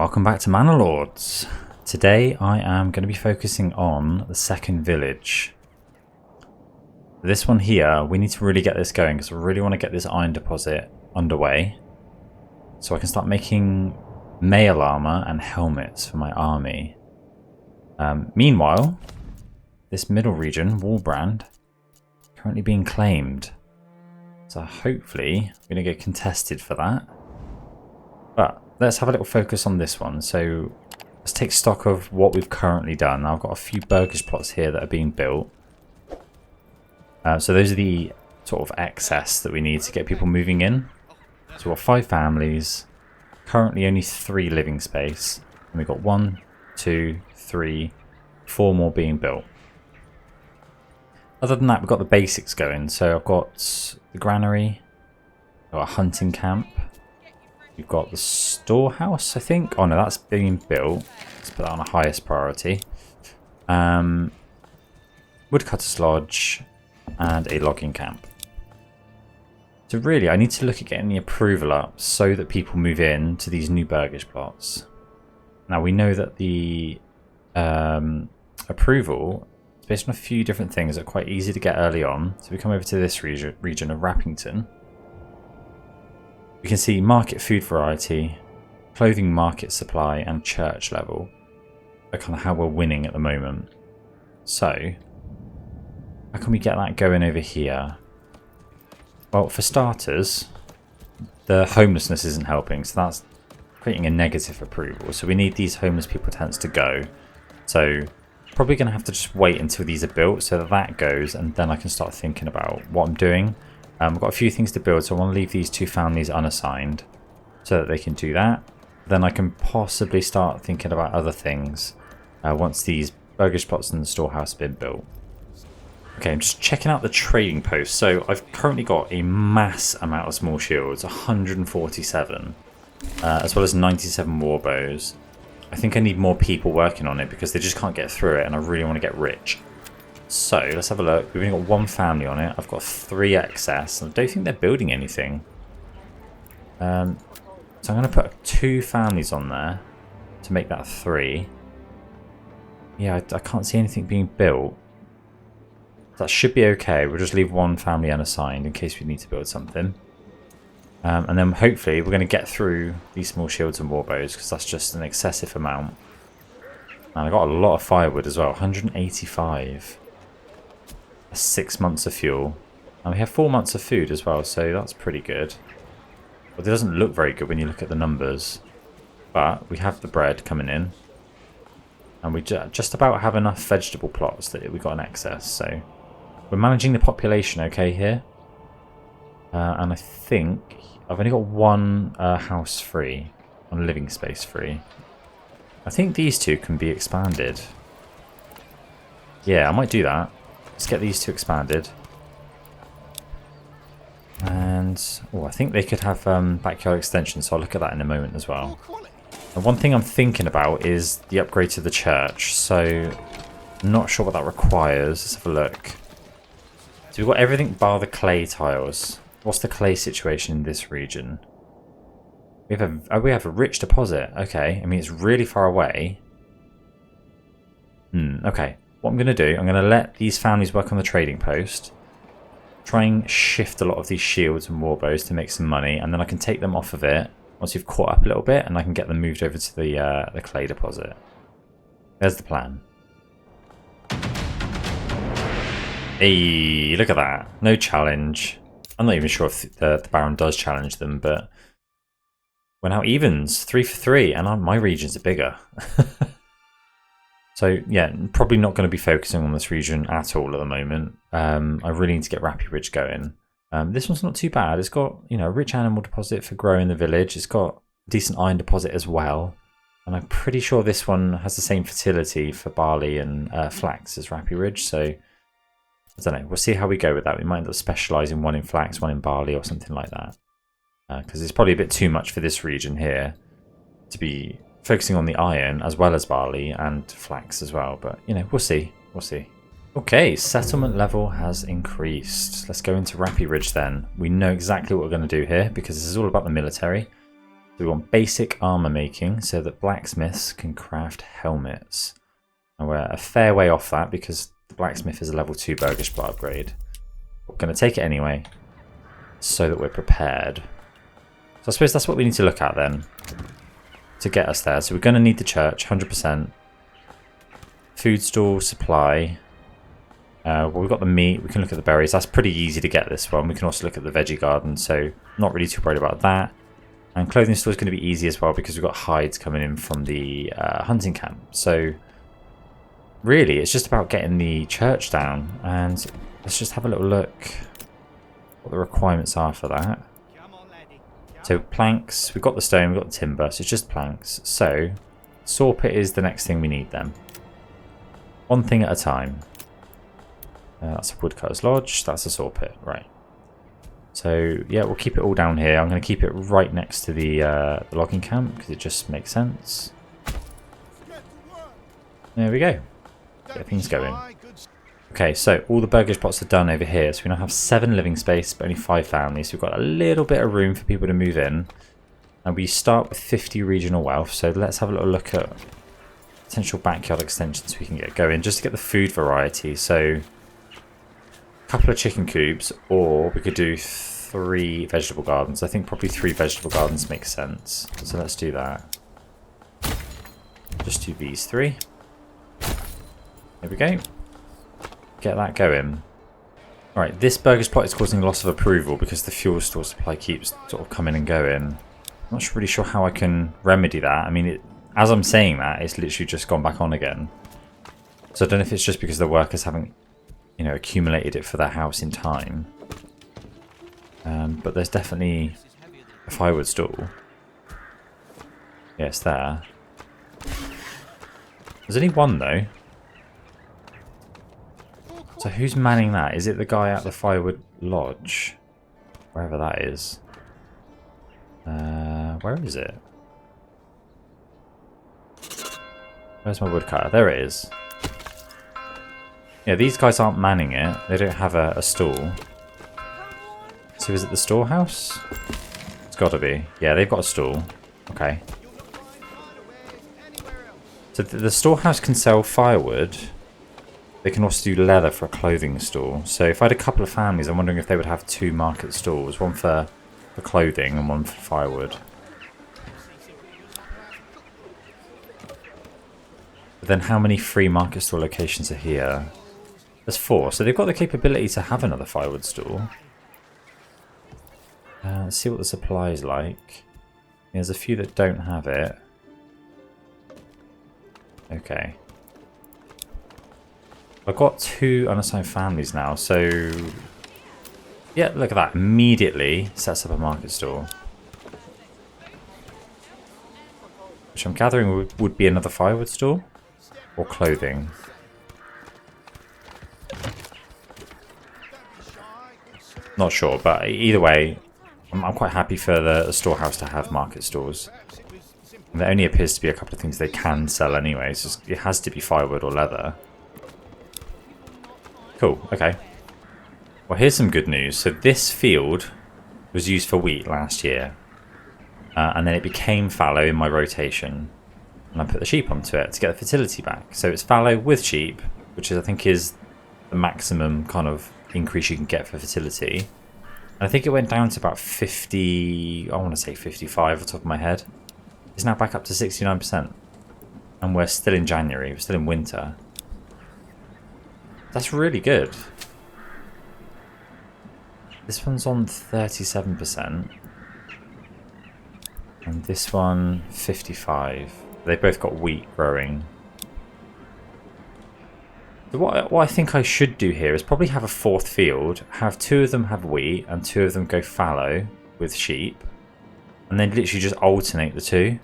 Welcome back to Manor Lords. Today I am going to be focusing on the second village. This one here, we need to really get this going because I really want to get this iron deposit underway so I can start making mail armor and helmets for my army. Meanwhile, this middle region, Wallbrand, currently being claimed. So hopefully we're going to get contested for that. But let's have a little focus on this one. So let's take stock of what we've currently done. I've got a few burgage plots here that are being built. So those are the sort of excess that we need to get people moving in. So we've got 5 families, currently only 3 living space. And we've got 1, 2, 3, 4 more being built. Other than that, we've got the basics going. So I've got the granary, I've got a hunting camp. We've got the storehouse, I think. Oh no, that's being built. Let's put that on a highest priority. Woodcutter's lodge and a logging camp. So really, I need to look at getting the approval up so that people move in to these new burgage plots. Now we know that the approval is based on a few different things that are quite easy to get early on. So we come over to this region of Rappington. We can see market food variety, clothing market supply, and church level are kind of how we're winning at the moment. So, how can we get that going over here? Well, for starters, the homelessness isn't helping, so that's creating a negative approval. So we need these homeless people tents to go. So, probably going to have to just wait until these are built so that that goes, and then I can start thinking about what I'm doing. I've got a few things to build, so I want to leave these 2 families unassigned so that they can do that. Then I can possibly start thinking about other things once these burgage plots and the storehouse have been built. Okay, I'm just checking out the trading post. So I've currently got a mass amount of small shields, 147, as well as 97 war bows. I think I need more people working on it because they just can't get through it, and I really want to get rich. So let's have a look. We've only got 1 family on it. I've got 3 excess. I don't think they're building anything. So I'm going to put 2 families on there to make that 3. Yeah, I can't see anything being built. That should be okay. We'll just leave 1 family unassigned in case we need to build something. And then hopefully we're going to get through these small shields and warbows because that's just an excessive amount. And I got a lot of firewood as well. 185. 6 months of fuel, and we have 4 months of food as well, so that's pretty good. But it doesn't look very good when you look at the numbers, but we have the bread coming in, and we just about have enough vegetable plots that we got an excess, so we're managing the population okay here. And I think I've only got 1 house free, 1 living space free. I think these 2 can be expanded. Yeah, I might do that. Let's get these 2 expanded. And I think they could have backyard extensions, so I'll look at that in a moment as well. And one thing I'm thinking about is the upgrade to the church, so I'm not sure what that requires. Let's have a look. So we've got everything bar the clay tiles. What's the clay situation in this region? We have a rich deposit. Okay, I mean it's really far away. Okay. What I'm going to do, I'm going to let these families work on the trading post, try and shift a lot of these shields and warbows to make some money, and then I can take them off of it once you've caught up a little bit, and I can get them moved over to the clay deposit. There's the plan. Hey, look at that. No challenge. I'm not even sure if the Baron does challenge them, but we're now evens, 3 for 3, and my regions are bigger. So yeah, probably not going to be focusing on this region at all at the moment. I really need to get Rappy Ridge going. This one's not too bad. It's got, you know, a rich animal deposit for growing the village. It's got a decent iron deposit as well. And I'm pretty sure this one has the same fertility for barley and flax as Rappy Ridge. So I don't know. We'll see how we go with that. We might end up specialising 1 in flax, 1 in barley or something like that. Because it's probably a bit too much for this region here to be focusing on the iron as well as barley and flax as well, but you know, we'll see. Okay, settlement level has increased. Let's go into Rappy Ridge then. We know exactly what we're going to do here because this is all about the military. So we want basic armor making so that blacksmiths can craft helmets. And we're a fair way off that because the blacksmith is a level 2 Burgish blood upgrade. We're going to take it anyway so that we're prepared. So I suppose that's what we need to look at then to get us there. So we're going to need the church, 100%. Food store, supply. Well, we've got the meat. We can look at the berries. That's pretty easy to get this one. We can also look at the veggie garden, so not really too worried about that. And clothing store is going to be easy as well because we've got hides coming in from the hunting camp. So really, it's just about getting the church down. And let's just have a little look what the requirements are for that. So planks, we've got the stone, we've got the timber, so it's just planks. So saw pit is the next thing we need then. One thing at a time. That's a woodcutter's lodge, that's a saw pit, right. So yeah, we'll keep it all down here. I'm going to keep it right next to the logging camp because it just makes sense. There we go. Get things going. Okay, so all the burgage plots are done over here. So we now have 7 living space, but only 5 families. So we've got a little bit of room for people to move in. And we start with 50 regional wealth. So let's have a little look at potential backyard extensions we can get going just to get the food variety. So a couple of chicken coops, or we could do 3 vegetable gardens. I think probably 3 vegetable gardens makes sense. So let's do that. Just do these 3. There we go. Get that going. Alright, this burger's plot is causing loss of approval because the fuel store supply keeps sort of coming and going. I'm not really sure how I can remedy that. I mean, as I'm saying that, it's literally just gone back on again. So I don't know if it's just because the workers haven't, you know, accumulated it for their house in time. But there's definitely a firewood store. Yeah, it's there. There's only one though. So who's manning that? Is it the guy at the firewood lodge? Wherever that is. Where is it? Where's my woodcutter? There it is. Yeah, these guys aren't manning it. They don't have a stall. So is it the storehouse? It's got to be. Yeah, they've got a stall. Okay. So the storehouse can sell firewood. They can also do leather for a clothing store. So if I had a couple of families, I'm wondering if they would have 2 market stalls. One for clothing and one for firewood. But then how many free market store locations are here? There's 4. So they've got the capability to have another firewood store. Let's see what the supply is like. There's a few that don't have it. Okay. I've got 2 unassigned families now, so yeah, look at that. Immediately sets up a market store. Which I'm gathering would be another firewood store or clothing. Not sure, but either way, I'm quite happy for the storehouse to have market stores. And there only appears to be a couple of things they can sell anyway, so it has to be firewood or leather. Cool, okay. Well, here's some good news. So this field was used for wheat last year. And then it became fallow in my rotation. And I put the sheep onto it to get the fertility back. So it's fallow with sheep, which I think is the maximum kind of increase you can get for fertility. And I think it went down to about 50, I want to say 55 off the top of my head. It's now back up to 69%. And we're still in January, we're still in winter. That's really good. This one's on 37%. And this one, 55. They both got wheat growing. So what I think I should do here is probably have a 4th field, have 2 of them have wheat and 2 of them go fallow with sheep. And then literally just alternate the 2.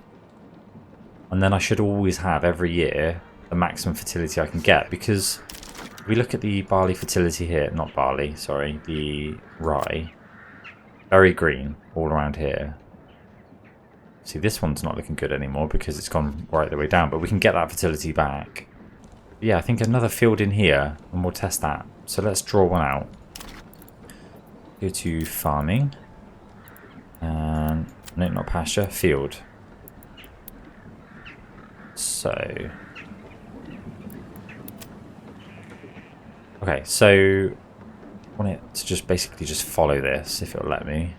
And then I should always have every year the maximum fertility I can get, because if we look at the barley fertility here, not barley, sorry, the rye, very green all around here. See, this one's not looking good anymore because it's gone right the way down, but we can get that fertility back. But yeah, I think another field in here, and we'll test that. So let's draw one out. Go to farming. And No, not pasture, field. So... Okay, so... I want it to just basically just follow this, if it'll let me.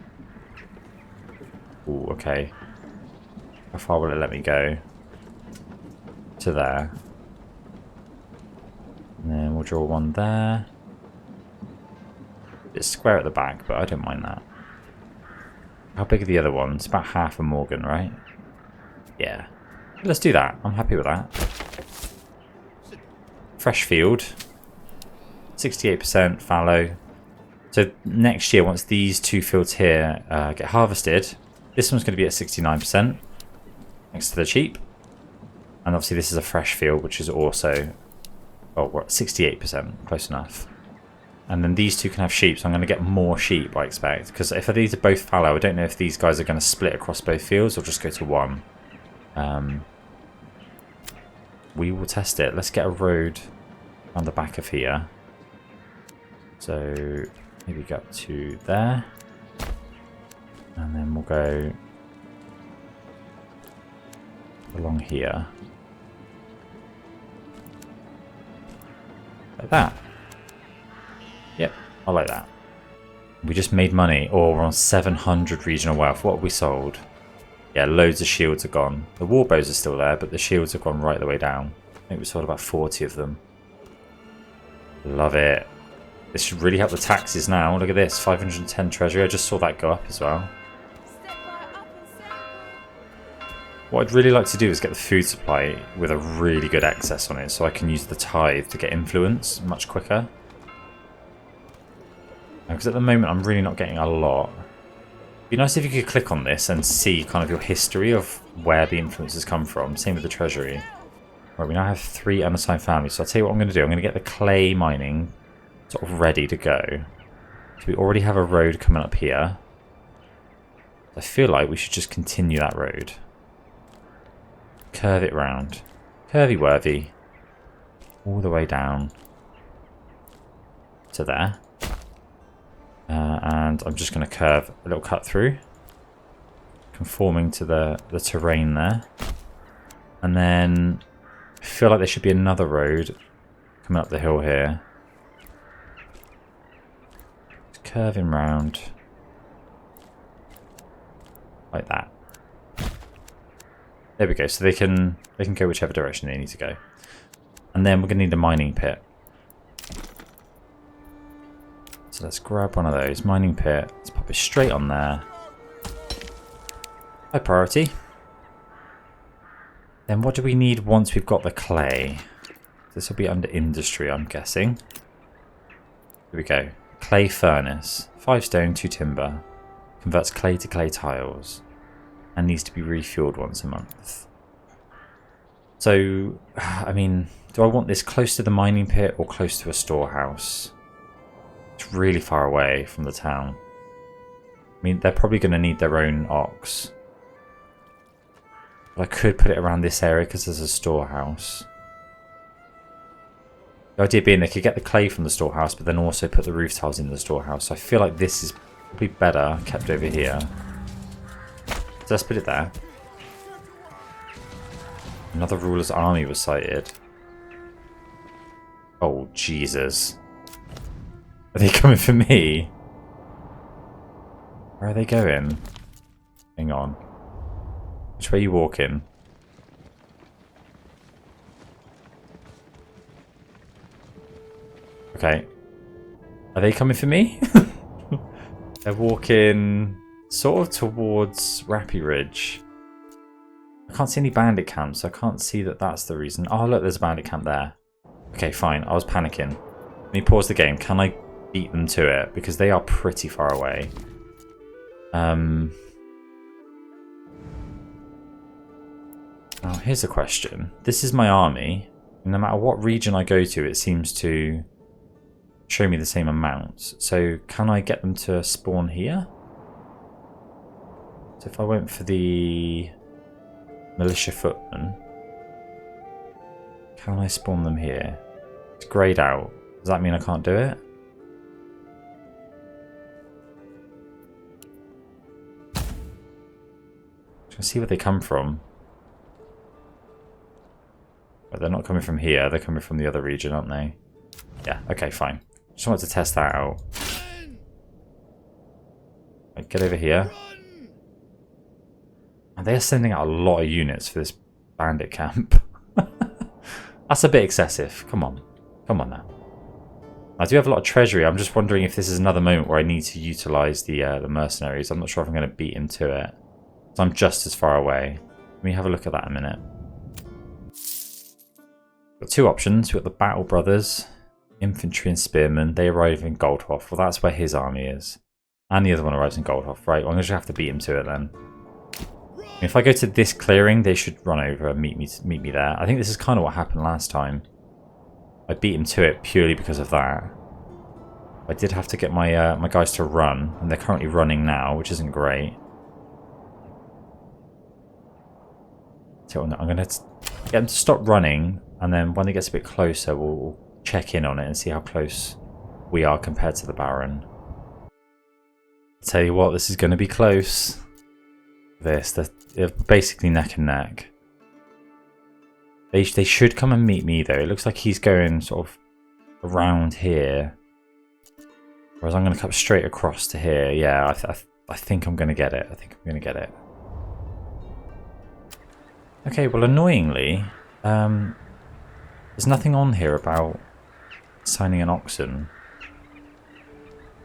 Ooh, okay. How far will it let me go? To there. And then we'll draw one there. It's square at the back, but I don't mind that. How big are the other ones? It's about half a Morgan, right? Yeah. Let's do that. I'm happy with that. Fresh field. 68% fallow. So next year, once these two fields here get harvested, this one's going to be at 69%. Next to the sheep. And obviously this is a fresh field, which is also... Oh, we're at 68%. Close enough. And then these two can have sheep, so I'm going to get more sheep, I expect. Because if these are both fallow, I don't know if these guys are going to split across both fields or just go to one. We will test it. Let's get a road on the back of here. So maybe go up to there. And then we'll go along here. Like that. Yep, I like that. We just made money. Oh, we're on 700 regional wealth. What have we sold? Yeah, loads of shields are gone. The war bows are still there, but the shields have gone right the way down. I think we sold about 40 of them. Love it. This should really help the taxes now. Look at this, 510 treasury. I just saw that go up as well. What I'd really like to do is get the food supply with a really good excess on it, so I can use the tithe to get influence much quicker. Because at the moment I'm really not getting a lot. It'd be nice if you could click on this and see kind of your history of where the influences come from. Same with the treasury. Right, we now have 3 unassigned families. So I'll tell you what I'm going to do. I'm going to get the clay mining sort of ready to go. So we already have a road coming up here. I feel like we should just continue that road. Curve it round. Curvy-worthy. All the way down to there. And I'm just going to curve a little cut through, conforming to the terrain there. And then I feel like there should be another road coming up the hill here. Just curving round like that. There we go. So they can go whichever direction they need to go. And then we're going to need a mining pit. So let's grab one of those. Mining pit. Let's pop it straight on there. High priority. Then what do we need once we've got the clay? This will be under industry, I'm guessing. Here we go. Clay furnace. 5 stone, 2 timber. Converts clay to clay tiles. And needs to be refueled once a month. So, I mean, do I want this close to the mining pit or close to a storehouse? It's really far away from the town. I mean, they're probably going to need their own ox. But I could put it around this area because there's a storehouse. The idea being they could get the clay from the storehouse, but then also put the roof tiles in the storehouse. So I feel like this is probably better kept over here. So let's put it there. Another ruler's army was sighted. Oh, Jesus. Are they coming for me? Where are they going? Hang on. Which way are you walking? Okay. Are they coming for me? They're walking sort of towards Rappy Ridge. I can't see any bandit camps, so I can't see that that's the reason. Oh, look, there's a bandit camp there. Okay, fine. I was panicking. Let me pause the game. Can I beat them to it? Because they are pretty far away. Now, here's a question. This is my army. No matter what region I go to, it seems to show me the same amounts. So, can I get them to spawn here? So, if I went for the militia footmen, can I spawn them here? It's greyed out. Does that mean I can't do it? Let's see where they come from. But they're not coming from here, they're coming from the other region, aren't they? Yeah, okay, fine. Just wanted to test that out. Right, get over here. And they're sending out a lot of units for this bandit camp. That's a bit excessive. Come on. Come on now. I do have a lot of treasury. I'm just wondering if this is another moment where I need to utilise the mercenaries. I'm not sure if I'm going to beat him to it. So I'm just as far away. Let me have a look at that in a minute. Got two options. We've got the Battle Brothers, infantry and spearmen. They arrive in Goldhof. Well, that's where his army is. And the other one arrives in Goldhof. Right, well, I'm going to have to beat him to it then. If I go to this clearing, they should run over and meet me there. I think this is kind of what happened last time. I beat him to it purely because of that. I did have to get my my guys to run, and they're currently running now, which isn't great. So I'm going to get them to stop running, and then when it gets a bit closer, we'll check in on it and see how close we are compared to the Baron. I'll tell you what, this is going to be close. They're basically neck and neck. They should come and meet me though. It looks like he's going sort of around here. Whereas I'm going to cut straight across to here. Yeah, I think I'm going to get it. I think I'm going to get it. Okay, well annoyingly, there's nothing on here about signing an oxen.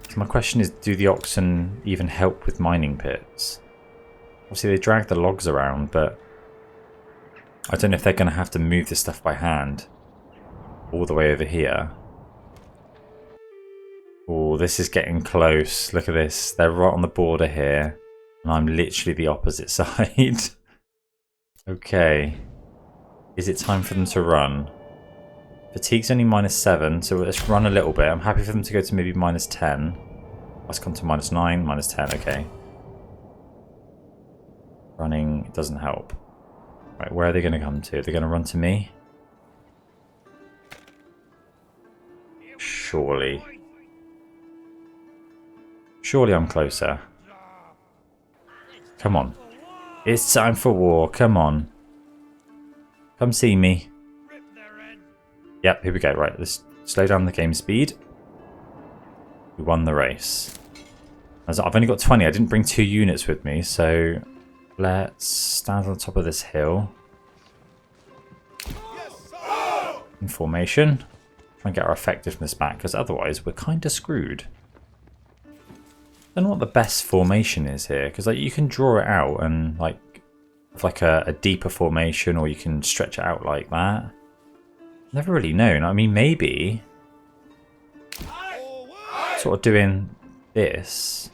So my question is, do the oxen even help with mining pits? Obviously they drag the logs around, but I don't know if they're going to have to move this stuff by hand all the way over here. Oh, this is getting close. Look at this. They're right on the border here, and I'm literally the opposite side. Okay. Is it time for them to run? Fatigue's only -7, so let's run a little bit. I'm happy for them to go to maybe -10. Let's come to -9, -10, okay. Running doesn't help. Right, where are they going to come to? They're going to run to me? Surely. Surely I'm closer. Come on. It's time for war. Come on. Come see me. Yep, here we go. Right, let's slow down the game speed. We won the race. I've only got 20. I didn't bring 2 units with me, so let's stand on the top of this hill. In formation. Try and get our effectiveness back, because otherwise we're kind of screwed. I don't know what the best formation is here, because like you can draw it out and like have like a deeper formation, or you can stretch it out like that. Never really known. I mean, maybe sort of doing this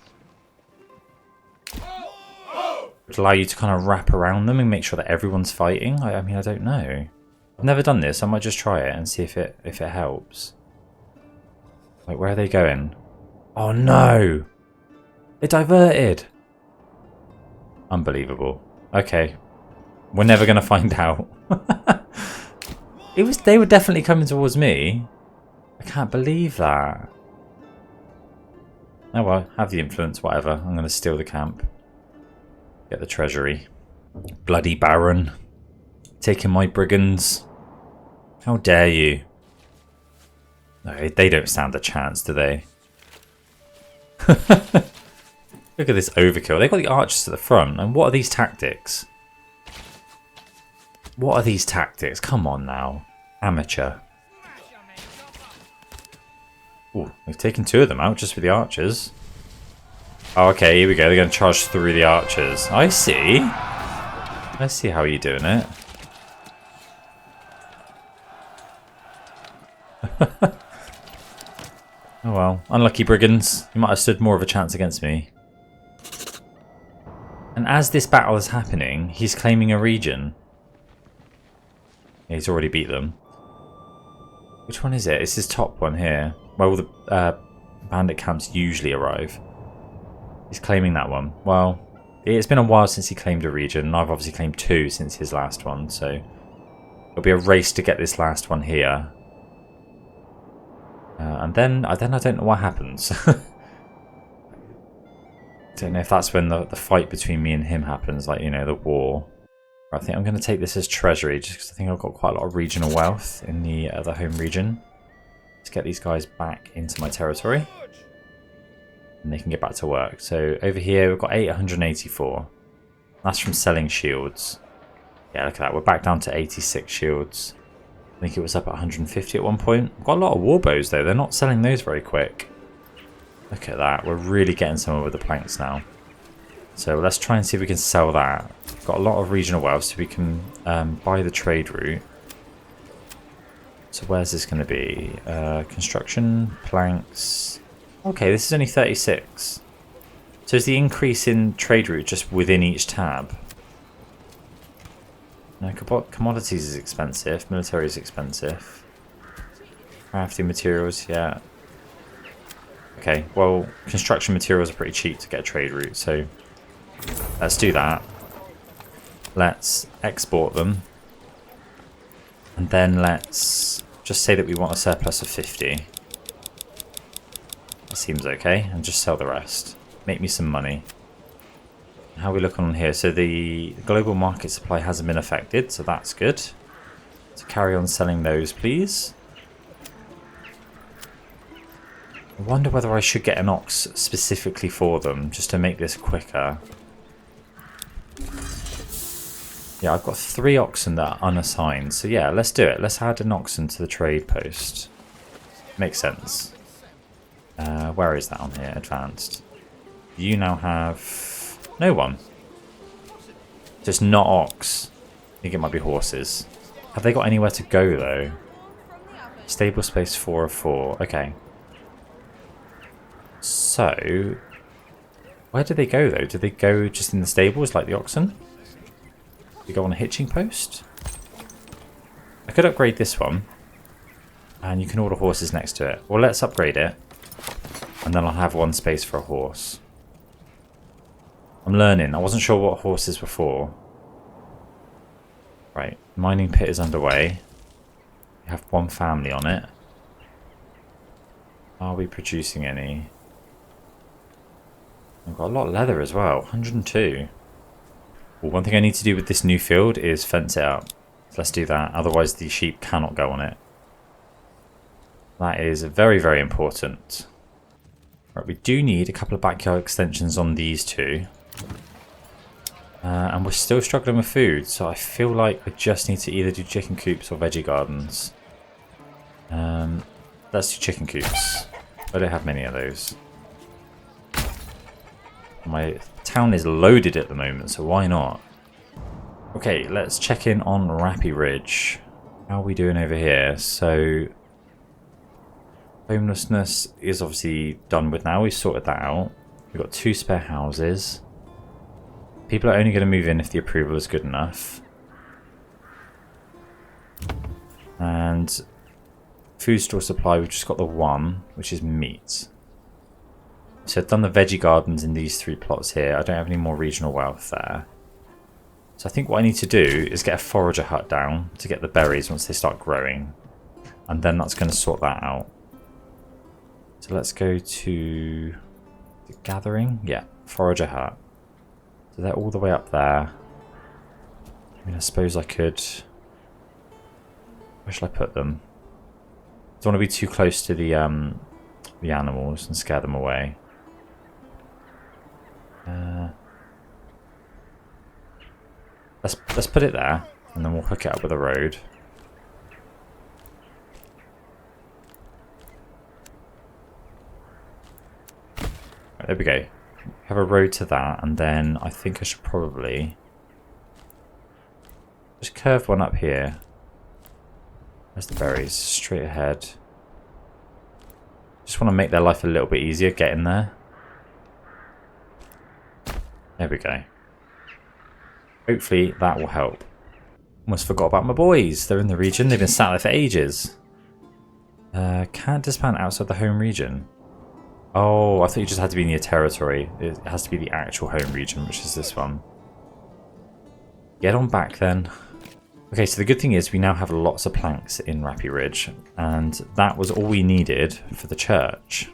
would allow you to kind of wrap around them and make sure that everyone's fighting. I mean, I don't know. I've never done this. I might just try it and see if it helps. Like, where are they going? Oh no! They diverted! Unbelievable. Okay. We're never going to find out. They were definitely coming towards me. I can't believe that. Oh well, have the influence, whatever. I'm going to steal the camp. Get the treasury. Bloody Baron. Taking my brigands. How dare you? No, they don't stand a chance, do they? Look at this overkill. They've got the archers at the front. And what are these tactics? What are these tactics? Come on now. Amateur. Ooh, we've taken 2 of them out just with the archers. Oh, okay, here we go. They're going to charge through the archers. I see. I see how you're doing it. Oh well. Unlucky brigands. You might have stood more of a chance against me. And as this battle is happening, he's claiming a region. Yeah, he's already beat them. Which one is it? It's his top one here. Where all the bandit camps usually arrive. He's claiming that one. Well, it's been a while since he claimed a region, and I've obviously claimed 2 since his last one, so it'll be a race to get this last one here. And then I don't know what happens. Don't know if that's when the fight between me and him happens, like, you know, the war. I think I'm going to take this as treasury, just because I think I've got quite a lot of regional wealth in the home region. Let's get these guys back into my territory. And they can get back to work. So over here we've got 884. That's from selling shields. Yeah, look at that. We're back down to 86 shields. I think it was up at 150 at one point. We've got a lot of war bows though. They're not selling those very quick. Look at that. We're really getting somewhere with the planks now. So let's try and see if we can sell that. We've got a lot of regional wealth, so we can buy the trade route. So where's this going to be? Construction, planks. Okay, this is only 36. So is the increase in trade route just within each tab? No, commodities is expensive. Military is expensive. Crafting materials, yeah. Okay, well, construction materials are pretty cheap to get a trade route, so let's do that. Let's export them. And then let's just say that we want a surplus of 50. That seems okay, and just sell the rest. Make me some money. How are we looking on here? So the global market supply hasn't been affected, so that's good. So carry on selling those, please. I wonder whether I should get an ox specifically for them, just to make this quicker. Yeah, I've got 3 oxen that are unassigned, so yeah, let's do it. Let's add an oxen to the trade post. Makes sense. Where is that on here? Advanced. You now have no one. Just not ox. I think it might be horses. Have they got anywhere to go though? Stable space 4 of 4. Okay. So, where did they go though? Did they go just in the stables like the oxen? Did they go on a hitching post? I could upgrade this one. And you can order horses next to it. Well, let's upgrade it. And then I'll have 1 space for a horse. I'm learning. I wasn't sure what horses were for. Right. Mining pit is underway. We have 1 family on it. Are we producing any? I've got a lot of leather as well. 102. Well, one thing I need to do with this new field is fence it up. So let's do that. Otherwise the sheep cannot go on it. That is very, very important. Right, we do need a couple of backyard extensions on these 2. And we're still struggling with food, so I feel like I just need to either do chicken coops or veggie gardens. Let's do chicken coops. I don't have many of those. My town is loaded at the moment, so why not? Okay, let's check in on Rappy Ridge. How are we doing over here? So, homelessness is obviously done with now. We've sorted that out. We've got 2 spare houses. People are only going to move in if the approval is good enough. And food store supply, we've just got the 1, which is meat. So I've done the veggie gardens in these 3 plots here. I don't have any more regional wealth there. So I think what I need to do is get a forager hut down to get the berries once they start growing. And then that's going to sort that out. So let's go to the gathering. Yeah, forager hut. So they're all the way up there. I mean, I suppose I could... Where shall I put them? Don't want to be too close to the animals and scare them away. Let's put it there, and then we'll hook it up with a road. Right, there we go. Have a road to that, and then I think I should probably just curve one up here. There's the berries, straight ahead. Just want to make their life a little bit easier getting there. There we go. Hopefully that will help. Almost forgot about my boys. They're in the region. They've been sat there for ages. Can't disband outside the home region. Oh, I thought you just had to be in your territory. It has to be the actual home region, which is this one. Get on back then. Okay, so the good thing is we now have lots of planks in Rappy Ridge, and that was all we needed for the church.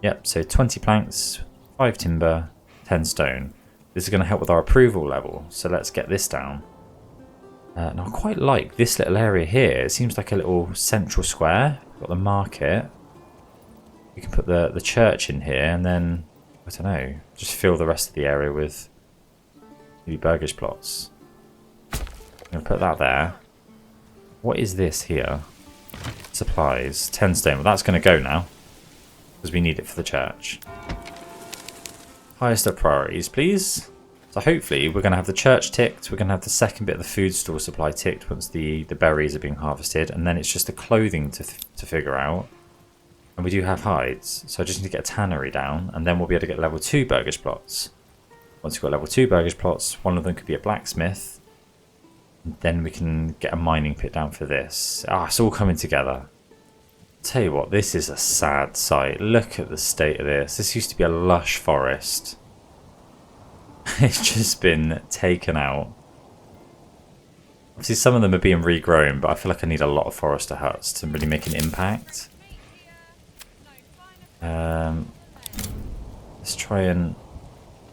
Yep, so 20 planks, 5 timber, 10 stone. This is going to help with our approval level, so let's get this down. And I quite like this little area here. It seems like a little central square. We've got the market. We can put the church in here, and then, I don't know, just fill the rest of the area with maybe burgage plots. I'm going to put that there. What is this here? Supplies, 10 stone. Well, that's going to go now, because we need it for the church. Highest of priorities, please. So hopefully we're going to have the church ticked. We're going to have the second bit of the food store supply ticked once the berries are being harvested. And then it's just the clothing to figure out. And we do have hides. So I just need to get a tannery down. And then we'll be able to get level 2 burgage plots. Once we've got level 2 burgage plots, one of them could be a blacksmith. And then we can get a mining pit down for this. Ah, it's all coming together. Tell you what, this is a sad sight. Look at the state of this. This used to be a lush forest. It's just been taken out. Obviously some of them are being regrown, but I feel like I need a lot of forester huts to really make an impact. Let's try and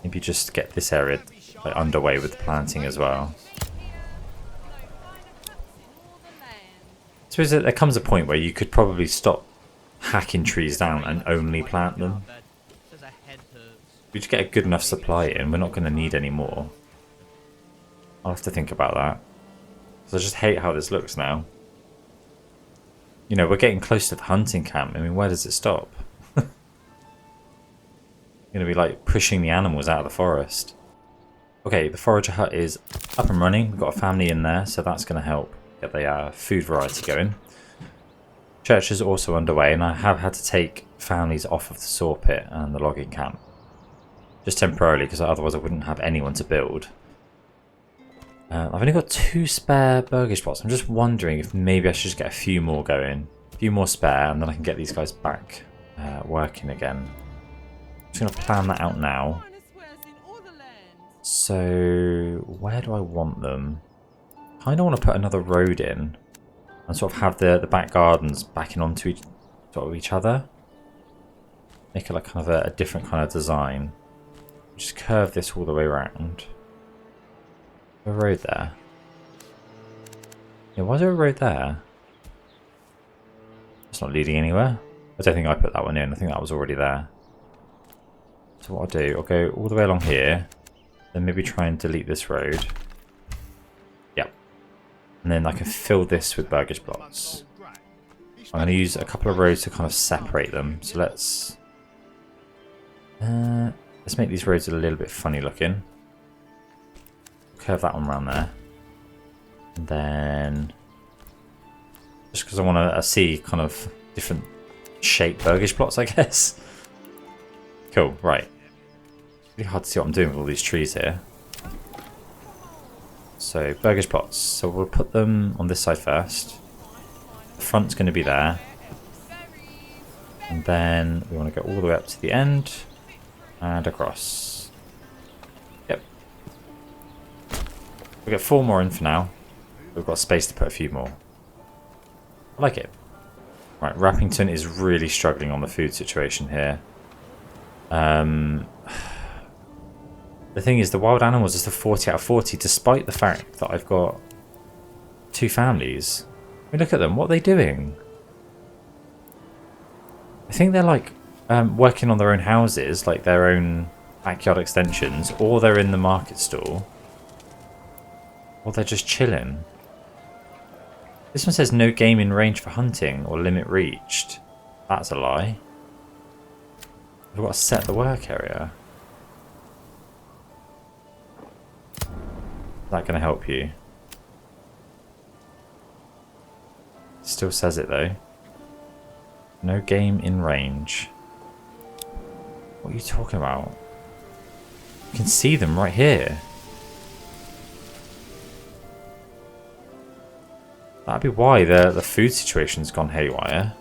maybe just get this area like underway with the planting as well. So there comes a point where you could probably stop hacking trees down and only plant them. If we just get a good enough supply in, we're not going to need any more. I'll have to think about that. Because I just hate how this looks now. You know, we're getting close to the hunting camp. I mean, where does it stop? Going to be like pushing the animals out of the forest. Okay, the forager hut is up and running. We've got a family in there, so that's going to help get the food variety going. Church is also underway, and I have had to take families off of the saw pit and the logging camp. Just temporarily, because otherwise I wouldn't have anyone to build. I've only got 2 spare burgage plots. I'm just wondering if maybe I should just get a few more going. A few more spare, and then I can get these guys back working again. I'm just going to plan that out now. So, where do I want them? I kind of want to put another road in and sort of have the back gardens backing onto each other. Make it like kind of a different kind of design. Just curve this all the way around. A road there. Yeah, why is there a road there? It's not leading anywhere. I don't think I put that one in. I think that was already there. So what I'll do, I'll go all the way along here. Then maybe try and delete this road. Yep. And then I can fill this with burgage plots. I'm going to use a couple of roads to kind of separate them. So let's make these roads a little bit funny looking. Curve that one around there. And then, just because I want to see kind of different shaped burgage plots, I guess. Cool, right. Really hard to see what I'm doing with all these trees here. So, burgage plots. So we'll put them on this side first. The front's going to be there. And then we want to go all the way up to the end. And across. Yep. We'll get 4 more in for now. We've got space to put a few more. I like it. Right, Rappington is really struggling on the food situation here. The thing is, the wild animals is the 40 out of 40, despite the fact that I've got 2 families. I mean, look at them. What are they doing? I think they're like working on their own houses, like their own backyard extensions, or they're in the market stall, or they're just chilling. This one says no game in range for hunting or limit reached. That's a lie. I've got to set the work area. Is that going to help you? Still says it though. No game in range. What are you talking about? You can see them right here. That'd be why the food situation's gone haywire.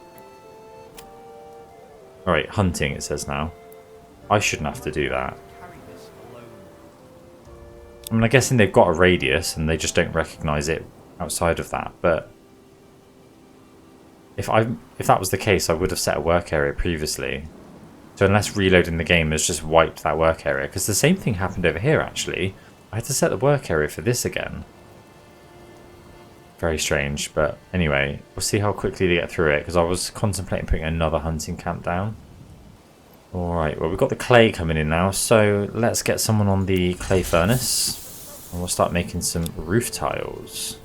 Alright, hunting it says now. I shouldn't have to do that. I mean, I'm guessing they've got a radius and they just don't recognise it outside of that, but if that was the case, I would have set a work area previously. So unless reloading the game has just wiped that work area, because the same thing happened over here actually. I had to set the work area for this again. Very strange, but anyway, we'll see how quickly they get through it, because I was contemplating putting another hunting camp down. Alright, well we've got the clay coming in now, so let's get someone on the clay furnace. And we'll start making some roof tiles.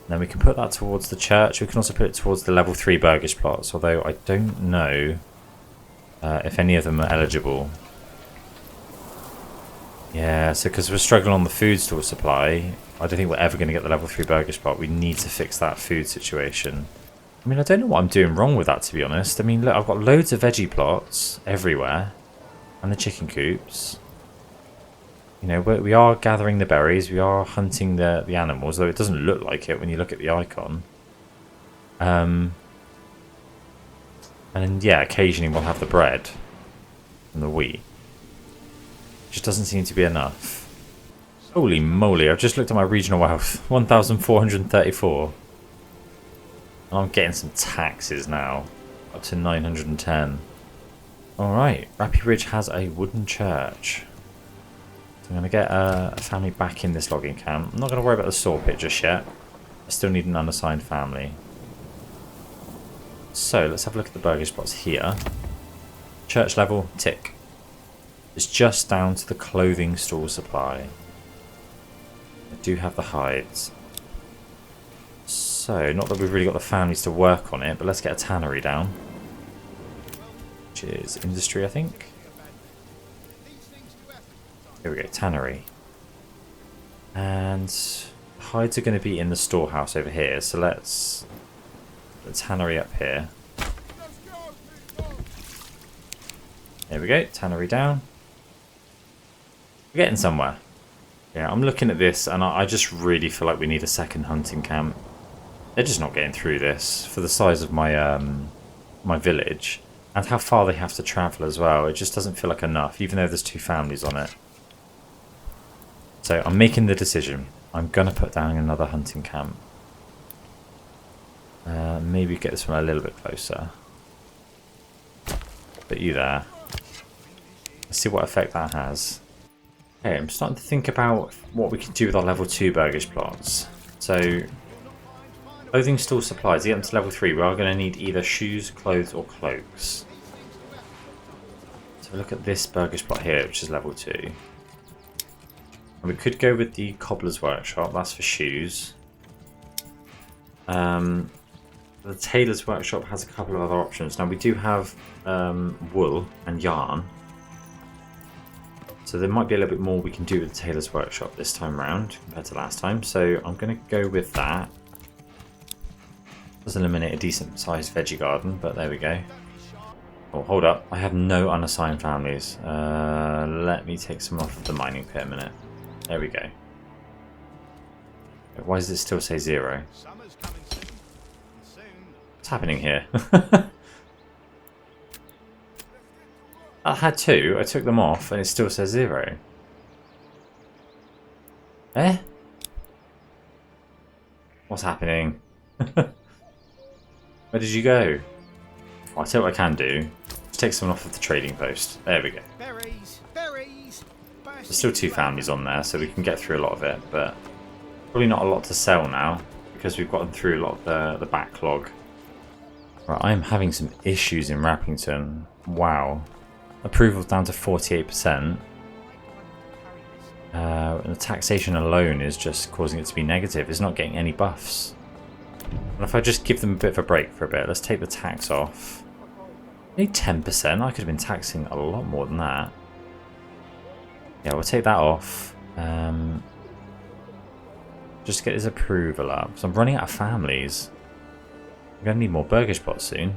And then we can put that towards the church. We can also put it towards the level 3 burgish plots, although I don't know if any of them are eligible. Yeah, so because we're struggling on the food store supply, I don't think we're ever going to get the level 3 burgish plot. We need to fix that food situation. I mean, I don't know what I'm doing wrong with that, to be honest. I mean, look, I've got loads of veggie plots everywhere. And the chicken coops. You know, we are gathering the berries. We are hunting the animals, though it doesn't look like it when you look at the icon. And then, yeah, occasionally we'll have the bread and the wheat. Just doesn't seem to be enough. Holy moly, I've just looked at my regional wealth. 1,434. I'm getting some taxes now. Up to 910. Alright, Rappy Ridge has a wooden church. So I'm going to get a family back in this logging camp. I'm not going to worry about the saw pit just yet. I still need an unassigned family. So, let's have a look at the burger spots here. Church level, tick. It's just down to the clothing store supply. I do have the hides. So, not that we've really got the families to work on it, but let's get a tannery down. Which is industry, I think. Here we go, tannery. And hides are going to be in the storehouse over here, so let's put the tannery up here. There we go, tannery down. We're getting somewhere. Yeah, I'm looking at this and I just really feel like we need a second hunting camp. They're just not getting through this for the size of my my village and how far they have to travel as well. It just doesn't feel like enough, even though there's 2 families on it. So I'm making the decision. I'm gonna put down another hunting camp. Maybe get this one a little bit closer. Put you there. Let's see what effect that has. Okay, I'm starting to think about what we can do with our level 2 burgish plots. So, clothing store supplies. To get them to level 3, we are going to need either shoes, clothes, or cloaks. So, look at this burgish plot here, which is level 2. And we could go with the cobbler's workshop. That's for shoes. The tailor's workshop has a couple of other options. Now, we do have wool and yarn. So there might be a little bit more we can do with the tailor's workshop this time round compared to last time. So I'm going to go with that. Does eliminate a decent sized veggie garden, but there we go. Oh, hold up. I have no unassigned families. Let me take some off of the mining pit a minute. There we go. Why does it still say 0? What's happening here? I had 2, I took them off, and it still says 0. Eh? What's happening? Where did you go? Oh, I'll tell you what I can do. Just take someone off of the trading post. There we go. Berries, berries. There's still 2 families on there, so we can get through a lot of it, but probably not a lot to sell now, because we've gotten through a lot of the backlog. Right, I'm having some issues in Rappington. Wow. Approval's down to 48%. And the taxation alone is just causing it to be negative. It's not getting any buffs. And if I just give them a bit of a break for a bit, let's take the tax off. Only 10%? I could have been taxing a lot more than that. Yeah, we'll take that off. Just get his approval up. So I'm running out of families. I'm going to need more burgish pots soon.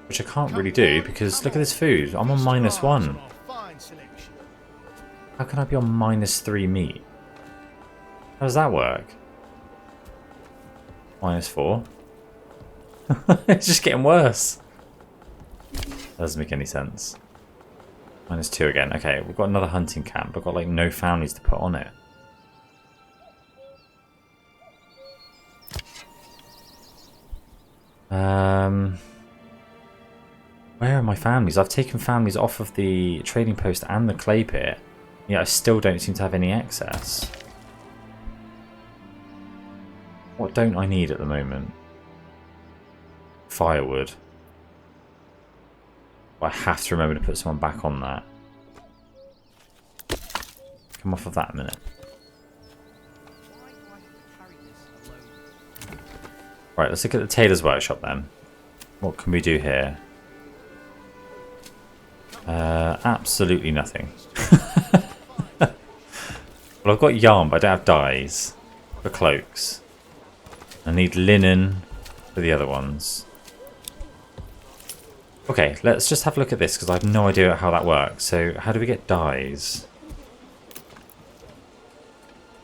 Which I can't really do because look at this food. I'm on -1. How can I be on -3 meat? How does that work? -4. It's just getting worse. That doesn't make any sense. -2 again. Okay, we've got another hunting camp. I've got like no families to put on it. Where are my families? I've taken families off of the trading post and the clay pit. Yeah, I still don't seem to have any excess. What don't I need at the moment? Firewood. I have to remember to put someone back on that. Come off of that a minute. Right, let's look at the tailor's workshop then. What can we do here? Absolutely nothing. Well, I've got yarn, but I don't have dyes for cloaks. I need linen for the other ones. Okay, let's just have a look at this because I have no idea how that works. So, how do we get dyes?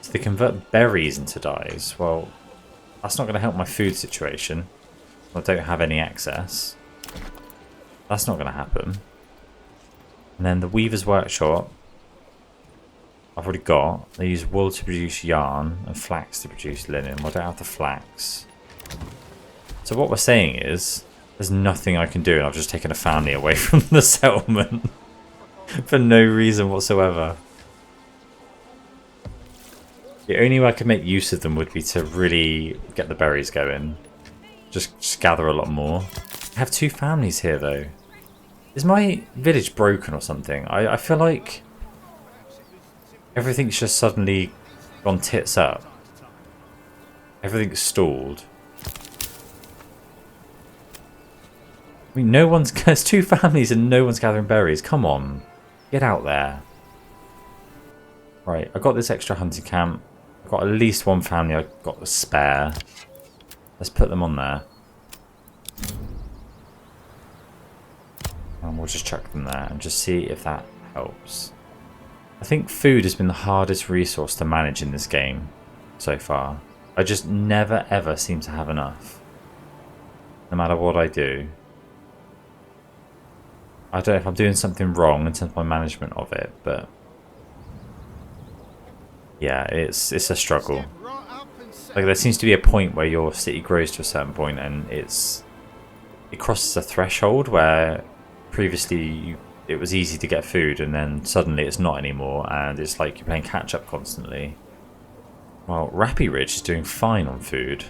So they convert berries into dyes. Well, that's not going to help my food situation. I don't have any excess. That's not going to happen. And then the weaver's workshop, I've already got. They use wool to produce yarn and flax to produce linen. Well, I don't have the flax. So what we're saying is, there's nothing I can do, and I've just taken a family away from the settlement for no reason whatsoever. The only way I could make use of them would be to really get the berries going. Just gather a lot more. I have 2 families here though. Is my village broken or something? I feel like everything's just suddenly gone tits up. Everything's stalled. I mean, no one's... There's 2 families and no one's gathering berries. Come on. Get out there. Right, I got this extra hunting camp. I've got at least 1 family I've got a spare. Let's put them on there. And we'll just chuck them there and just see if that helps. I think food has been the hardest resource to manage in this game so far. I just never ever seem to have enough. No matter what I do. I don't know if I'm doing something wrong in terms of my management of it, but yeah, it's a struggle. Like there seems to be a point where your city grows to a certain point and it crosses a threshold where previously it was easy to get food and then suddenly it's not anymore and it's like you're playing catch up constantly. Well, Rappy Ridge is doing fine on food.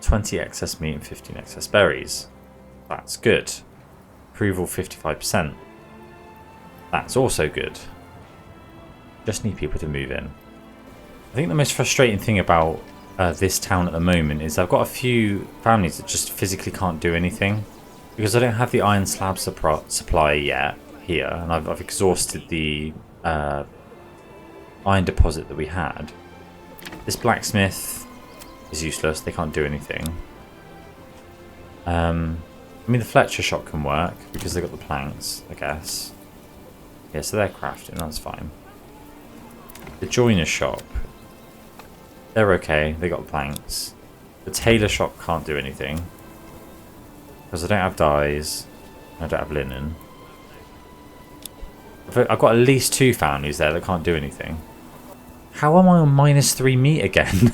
20 excess meat and 15 excess berries. That's good. Approval 55%. That's also good. Just need people to move in. I think the most frustrating thing about this town at the moment is I've got a few families that just physically can't do anything because I don't have the iron slab supply yet here, and I've exhausted the iron deposit that we had. This blacksmith is useless. They can't do anything. I mean, the Fletcher shop can work because they've got the planks, I guess. Yeah, so they're crafting, that's fine. The joiner shop, they're okay, they got planks. The tailor shop can't do anything because I don't have dyes, I don't have linen. I've got at least 2 families there that can't do anything. How am I on -3 meat again?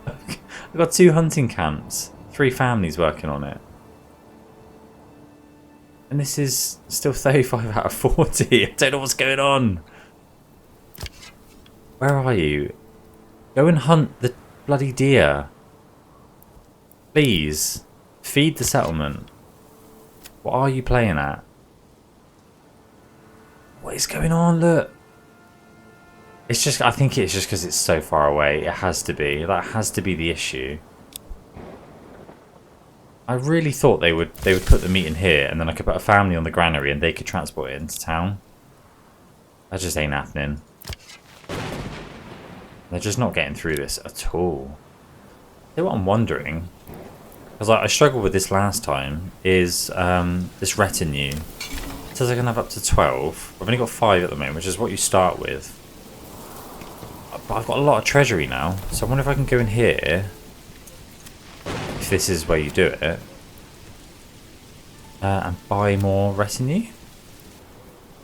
I've got 2 hunting camps, 3 families working on it. And this is still 35 out of 40. I don't know what's going on. Where are you? Go and hunt the bloody deer. Please. Feed the settlement. What are you playing at? What is going on? Look. It's just, I think it's just because it's so far away. It has to be. That has to be the issue. I really thought they would put the meat in here and then I could put a family on the granary and they could transport it into town. That just ain't happening. They're just not getting through this at all. See what I'm wondering, because I struggled with this last time, is this retinue. It says I can have up to 12. I've only got 5 at the moment, which is what you start with. But I've got a lot of treasury now, so I wonder if I can go in here. If this is where you do it, and buy more retinue.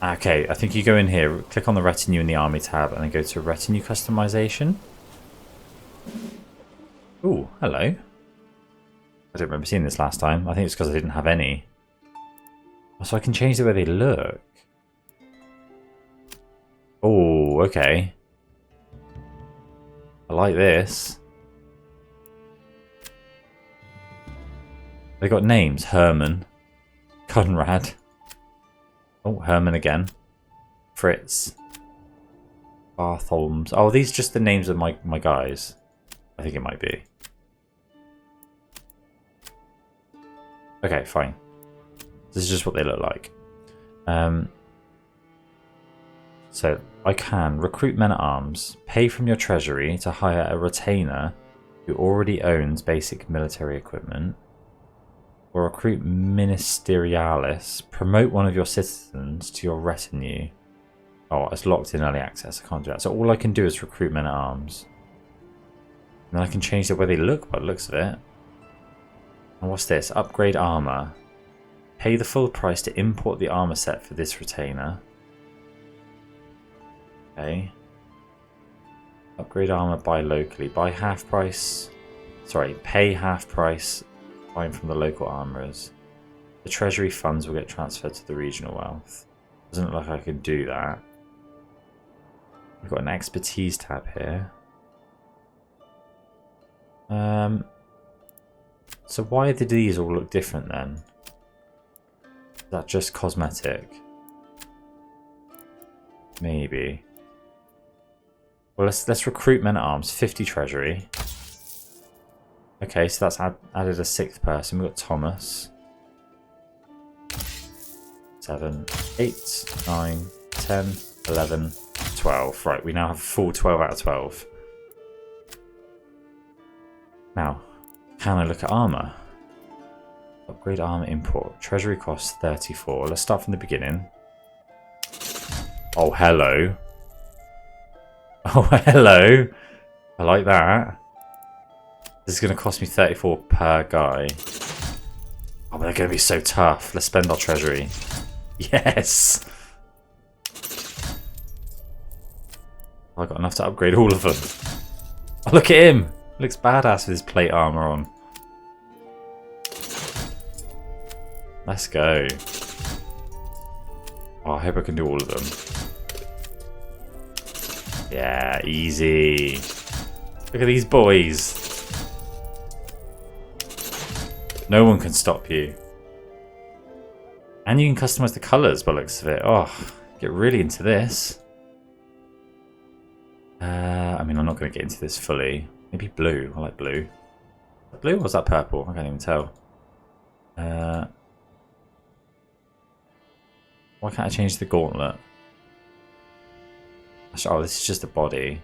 Okay, I think you go in here, click on the retinue in the army tab, and then go to retinue customization. Ooh, hello. I don't remember seeing this last time. I think it's because I didn't have any. So I can change the way they look. Oh, okay. I like this. They got names. Herman. Conrad. Oh, Herman again. Fritz. Bartholms. Oh, these are just the names of my guys. I think it might be. Okay, fine. This is just what they look like. So I can recruit men-at-arms, pay from your treasury to hire a retainer who already owns basic military equipment, or recruit ministerialis, promote one of your citizens to your retinue. Oh, it's locked in early access. I can't do that. So all I can do is recruit men-at-arms. And then I can change the way they look by the looks of it. And what's this? Upgrade armor. Pay the full price to import the armor set for this retainer. Okay. Upgrade armor, buy locally. Buy half price. Sorry, pay half price. Buying from the local armorers. The treasury funds will get transferred to the regional wealth. Doesn't look like I can do that. We've got an expertise tab here. So why did these all look different then? Is that just cosmetic? Maybe. Well, let's recruit men-at-arms. 50 treasury. Okay, so that's added a 6th person. We've got Thomas. 7, 8, 9, 10, 11, 12. Right, we now have a full 12 out of 12. Now, can I look at armor? Upgrade armor import. Treasury costs 34. Let's start from the beginning. Oh, hello. Oh, hello. I like that. This is going to cost me 34 per guy. Oh, but they're going to be so tough. Let's spend our treasury. Yes. I got enough to upgrade all of them. Oh, look at him. Looks badass with his plate armor on. Let's go. Oh, I hope I can do all of them. Yeah, easy. Look at these boys. No one can stop you. And you can customize the colours by the looks of it. Oh, get really into this. I mean, I'm not going to get into this fully. Maybe blue. I like blue. Blue or was that purple? I can't even tell. Why can't I change the gauntlet? Oh, this is just the body.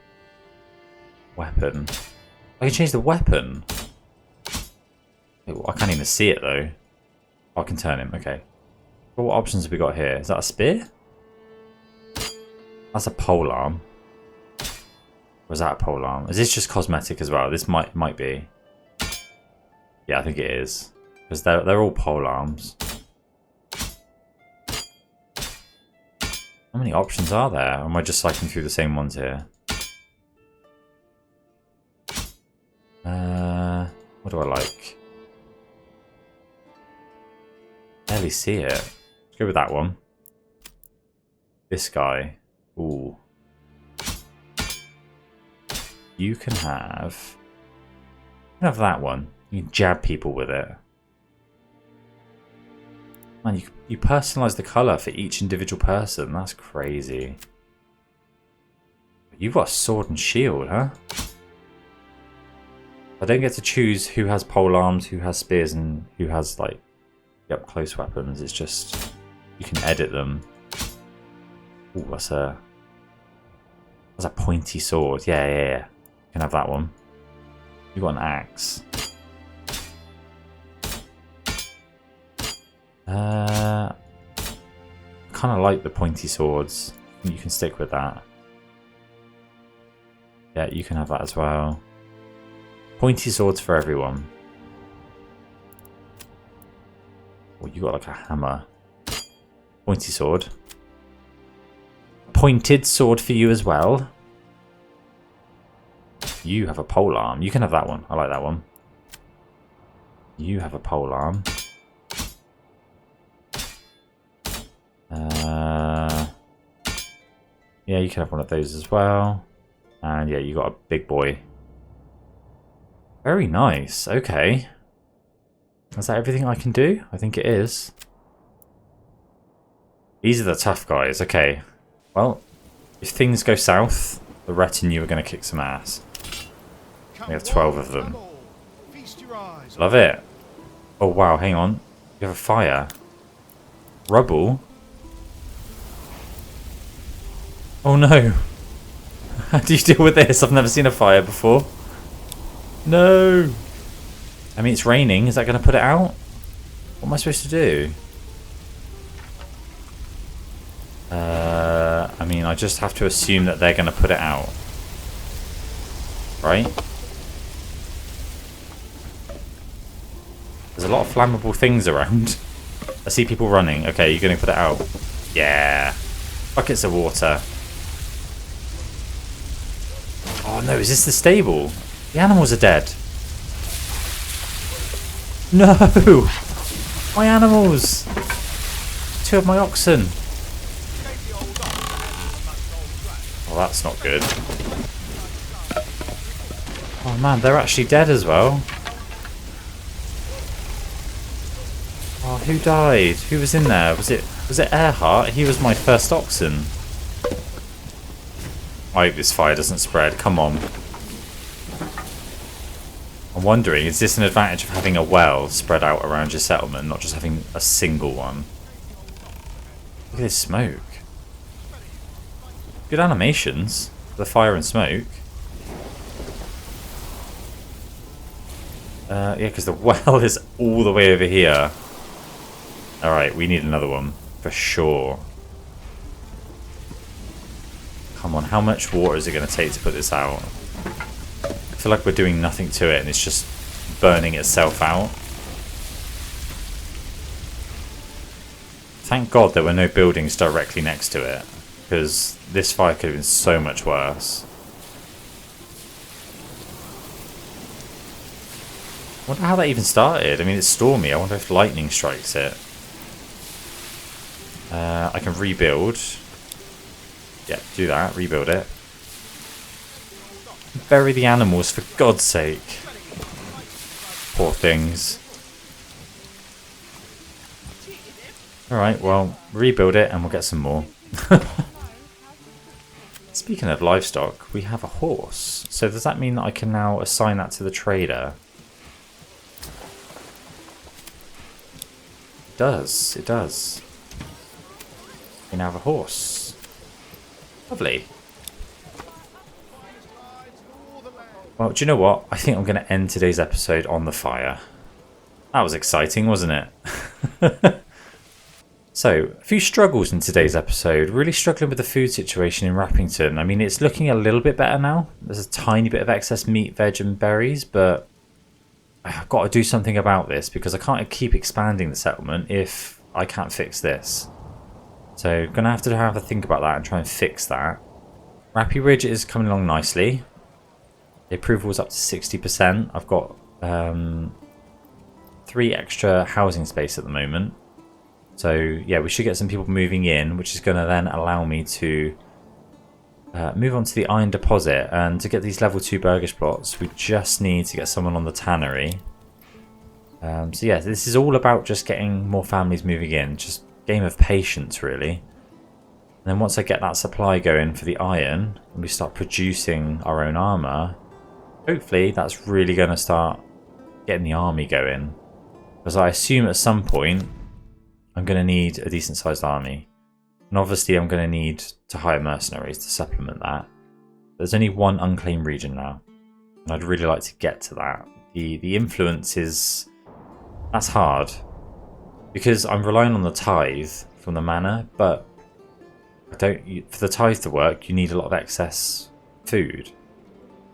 Weapon. I can change the weapon. I can't even see it though. Oh, I can turn him. Okay. Well, what options have we got here? Is that a spear? That's a polearm. Or is that a polearm? Is this just cosmetic as well? This might be. Yeah, I think it is. Because they're all polearms. How many options are there? Or am I just cycling through the same ones here? What do I like? Barely see it. Let's go with that one. This guy. Ooh. You can have that one. You can jab people with it. Man, you personalize the colour for each individual person. That's crazy. You've got a sword and shield, huh? I don't get to choose who has pole arms, who has spears, and who has, like, up close weapons. It's just you can edit them. Ooh, that's a pointy sword. Yeah. You can have that one. You got an axe. I kind of like the pointy swords. I think you can stick with that. Yeah, you can have that as well. Pointy swords for everyone. Oh, you got like a hammer. Pointy sword. Pointed sword for you as well. You have a pole arm. You can have that one. I like that one. You have a pole arm. Yeah, you can have one of those as well. And yeah, you got a big boy. Very nice. Okay. Is that everything I can do? I think it is. These are the tough guys. Okay. Well, if things go south, the retinue are going to kick some ass. We have 12 of them. Love it. Oh wow, hang on. You have a fire. Rubble? Oh no. How do you deal with this? I've never seen a fire before. No. I mean, it's raining. Is that going to put it out? What am I supposed to do? I mean, I just have to assume that they're going to put it out. Right? There's a lot of flammable things around. I see people running. Okay, you're going to put it out. Yeah. Buckets of water. Oh no, is this the stable? The animals are dead. No! My animals! 2 of my oxen. Oh, that's not good. Oh man, they're actually dead as well. Oh, who died? Who was in there? Was it Earhart? He was my first oxen. I hope this fire doesn't spread. Come on. I'm wondering, is this an advantage of having a well spread out around your settlement, not just having a single one? Look at this smoke. Good animations. The fire and smoke. Yeah, because the well is all the way over here. Alright, we need another one. For sure. Come on, how much water is it going to take to put this out? I feel like we're doing nothing to it and it's just burning itself out. Thank God there were no buildings directly next to it, because this fire could have been so much worse. I wonder how that even started. I mean, it's stormy. I wonder if lightning strikes it. I can rebuild. Yeah, do that. Rebuild it. Bury the animals, for God's sake. Poor things. Alright, well, rebuild it and we'll get some more. Speaking of livestock, we have a horse. So does that mean that I can now assign that to the trader? It does. It does. We now have a horse. Lovely. Well, do you know what? I think I'm going to end today's episode on the fire. That was exciting, wasn't it? So, a few struggles in today's episode. Really struggling with the food situation in Rappington. I mean, it's looking a little bit better now. There's a tiny bit of excess meat, veg and berries, but I've got to do something about this because I can't keep expanding the settlement if I can't fix this. So, going to have a think about that and try and fix that. Rappy Ridge is coming along nicely. The approval is up to 60%. I've got 3 extra housing space at the moment. So yeah, we should get some people moving in, which is going to then allow me to move on to the iron deposit. And to get these level 2 burgish plots, we just need to get someone on the tannery. So yeah, this is all about just getting more families moving in. Just game of patience, really. And then once I get that supply going for the iron, and we start producing our own armour, hopefully that's really going to start getting the army going. Because I assume at some point I'm going to need a decent sized army. And obviously I'm going to need to hire mercenaries to supplement that. There's only one unclaimed region now. And I'd really like to get to that. The influence is... that's hard. Because I'm relying on the tithe from the manor, but for the tithe to work, you need a lot of excess food.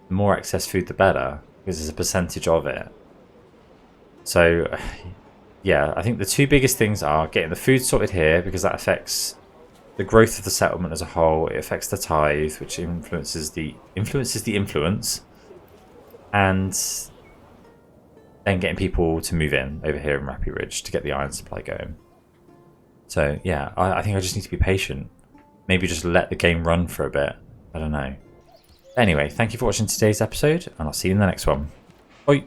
The more excess food, the better, because there's a percentage of it. So, yeah, I think the 2 biggest things are getting the food sorted here, because that affects the growth of the settlement as a whole. It affects the tithe, which influences the influence, and then getting people to move in over here in Rappy Ridge to get the iron supply going. So yeah, I think I just need to be patient. Maybe just let the game run for a bit. I don't know. Anyway, thank you for watching today's episode, and I'll see you in the next one. Bye!